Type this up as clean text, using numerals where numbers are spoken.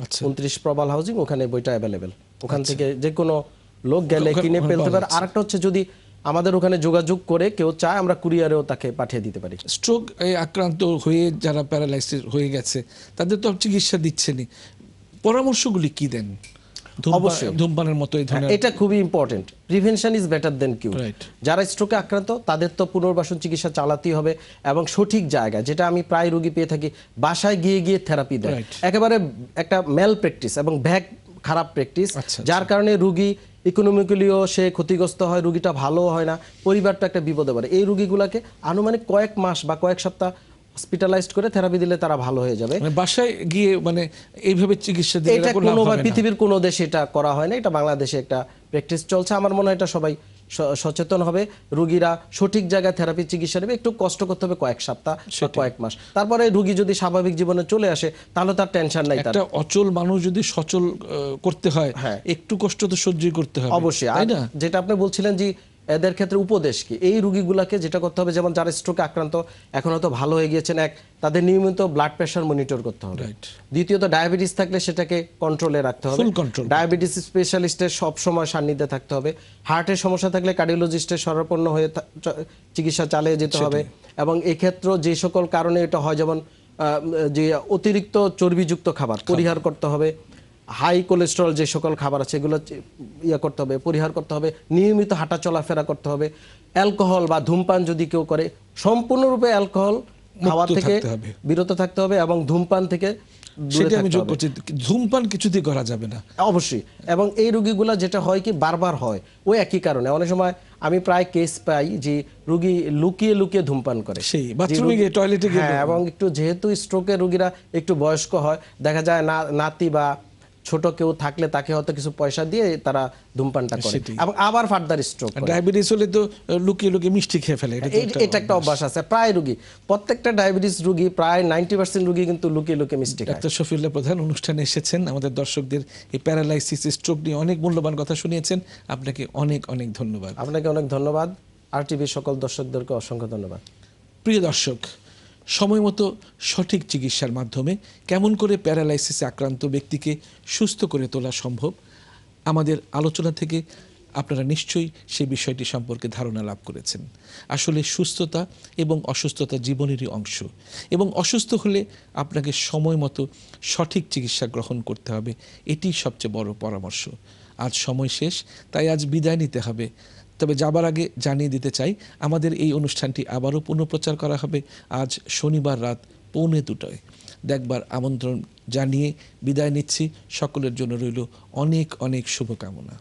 আচ্ছা 29 প্রবাল হাউজিং, ওখানে বইটা অ্যাভেলেবেল। ওখান আচ্ছা। থেকে যে কোনো লোক গেলে কিনে ওখানে ফেলতে পাওয়া পারে। যাচ্ছে। আরেকটা হচ্ছে, যদি আমাদের ওখানে যোগাযোগ করে কেউ চায়, আমরা কুরিয়ারেও তাকে পাঠিয়ে দিতে পারি। স্ট্রোক আক্রান্ত হয়ে যারা প্যারালাইসিস হয়ে গেছে তাদের তো চিকিৎসা দিচ্ছেনই, পরামর্শগুলি কি দেন? অবশ্যই। ধূমপানের মতো এই ধরনের এটা খুবই important. Prevention is better than cure. Right. যারা স্ট্রোকে আক্রান্ত তাদের তো পুনর্বাসন চিকিৎসা চালাতেই হবে, এবং সঠিক জায়গায়, যেটা আমি প্রায় রোগী পেয়ে থাকি, বাসায় গিয়ে গিয়ে থেরাপি দেয়। Right. একেবারে একটা মেল প্র্যাকটিস এবং ব্যাক খারাপ প্র্যাকটিস, আচ্ছা, যার কারণে রোগী ইকোনমিক্যালিও সে ক্ষতিগ্রস্ত হয়, রোগীটা ভালো হয় না, পরিবারটা একটা বিপদে পড়ে। এই রোগীগুলোকে আনুমানিক কয়েক মাস বা কয়েক সপ্তাহ হসপিটালাইজড করে থেরাপি দিলে তারা ভালো হয়ে যাবে। মানে বাসায় গিয়ে মানে এইভাবে চিকিৎসা দিলে এটা কোনো লাভ কোনো হবে না। পৃথিবীর কোনো দেশে এটা করা হয় না, এটা বাংলাদেশে একটা প্র্যাকটিস চলছে। আমার মনে হয় এটা সবাই সচেতন হবে, রোগীরা সঠিক জায়গায় থেরাপি চিকিৎসা নেবে। একটু কষ্ট করতে হবে কয়েক সপ্তাহ বা কয়েক মাস, তারপরে রোগী যদি স্বাভাবিক জীবনে চলে আসে তাহলে তার টেনশন নাই। একটা অচল মানুষ যদি সচল করতে হয়, হ্যাঁ। একটু কষ্ট তো সহ্যই করতে হবে। অবশ্যই। তাই আর না? যেটা আপনি বলছিলেন যে এদের ক্ষেত্রে উপদেশ কি, এই রোগীগুলোকে যেটা করতে হবে, যেমন যারা স্ট্রোকে আক্রান্ত এখন হয়তো ভালো হয়ে গিয়েছেন, তাদের নিয়মিত ব্লাড প্রেশার মনিটর করতে হবে। Right. দ্বিতীয়ত ডায়াবেটিস থাকলে সেটাকে কন্ট্রোলে রাখতে হবে, Full control। ডায়াবেটিস স্পেশালিস্টের সব সময় সান্নিধ্যে থাকতে হবে। হার্টের সমস্যা থাকলে কার্ডিওলজিস্টের শরণাপন্ন হয়ে চিকিৎসা চালিয়ে যেতে হবে। এবং এই ক্ষেত্রে যে সকল কারণে এটা হয়, যেমন যে অতিরিক্ত চর্বিযুক্ত খাবার পরিহার করতে হবে, হাই কোলেস্টেরল যে সকল খাবার আছে এগুলো করতে হবে, পরিহার করতে হবে, নিয়মিত হাঁটা চলাফেরা করতে হবে। অ্যালকোহল বা ধূমপান যদি কেউ করে, সম্পূর্ণরূপে অ্যালকোহল খাওয়া থেকে বিরত থাকতে হবে এবং ধূমপান থেকে দূরে সেটা আমি থাকতে যোগ হবে। করছি, ধূমপান কিছুতেই করা যাবে না। অবশ্যই। এবং এই রোগীগুলা যেটা হয় কি, বারবার হয় ওই একই কারণে। অনেক সময় আমি প্রায় কেস পাই যে রোগী লুকিয়ে লুকিয়ে ধূমপান করে, সেই বাথরুমে গিয়ে, টয়লেটে গিয়ে। হ্যাঁ, এবং একটু যেহেতু স্ট্রোকের রোগীরা একটু বয়স্ক হয়, দেখা যায় নাতি বা ছোট কেউ থাকলে তাকে হয়তো কিছু পয়সা দিয়ে তারা ধূমপানটা করে, এবং আবার ফার্দার স্ট্রোক করে। ডায়াবেটিস হলে তো লুকিয়ে লুকিয়ে মিষ্টি খেয়ে ফেলে, এটা একটা অভ্যাস আছে প্রায় রোগী। প্রত্যেকটা ডায়াবেটিস রোগী, প্রায় 90% রোগী কিন্তু লুকিয়ে লুকিয়ে মিষ্টি খায়। ডাক্তার শফিউল্লাহ প্রধান অনুষ্ঠানে এসেছেন, আমাদের দর্শকদের এই প্যারালাইসিস স্ট্রোক নিয়ে অনেক মূল্যবান কথা শুনিয়েছেন। আপনাকে অনেক অনেক ধন্যবাদ। আপনাকে অনেক ধন্যবাদ। আরটিভির সকল দর্শকদেরকে অসংখ্য ধন্যবাদ। প্রিয় দর্শক, সময় মতো সঠিক চিকিৎসার মাধ্যমে কেমন করে প্যারালাইসিসে আক্রান্ত ব্যক্তিকে সুস্থ করে তোলা সম্ভব, আমাদের আলোচনা থেকে আপনারা নিশ্চয়ই সেই বিষয়টি সম্পর্কে ধারণা লাভ করেছেন। আসলে সুস্থতা এবং অসুস্থতা জীবনেরই অংশ, এবং অসুস্থ হলে আপনাকে সময় মতো সঠিক চিকিৎসা গ্রহণ করতে হবে, এটি সবচেয়ে বড় পরামর্শ। আজ সময় শেষ, তাই আজ বিদায় নিতে হবে। তবে যাবার আগে জানিয়ে দিতে চাই, আমাদের এই অনুষ্ঠানটি আবারও পুনঃপ্রচার করা হবে আজ শনিবার রাত 1:45 দেখবার আমন্ত্রণ জানিয়ে বিদায় নিচ্ছি। সকলের জন্য রইল অনেক অনেক শুভকামনা।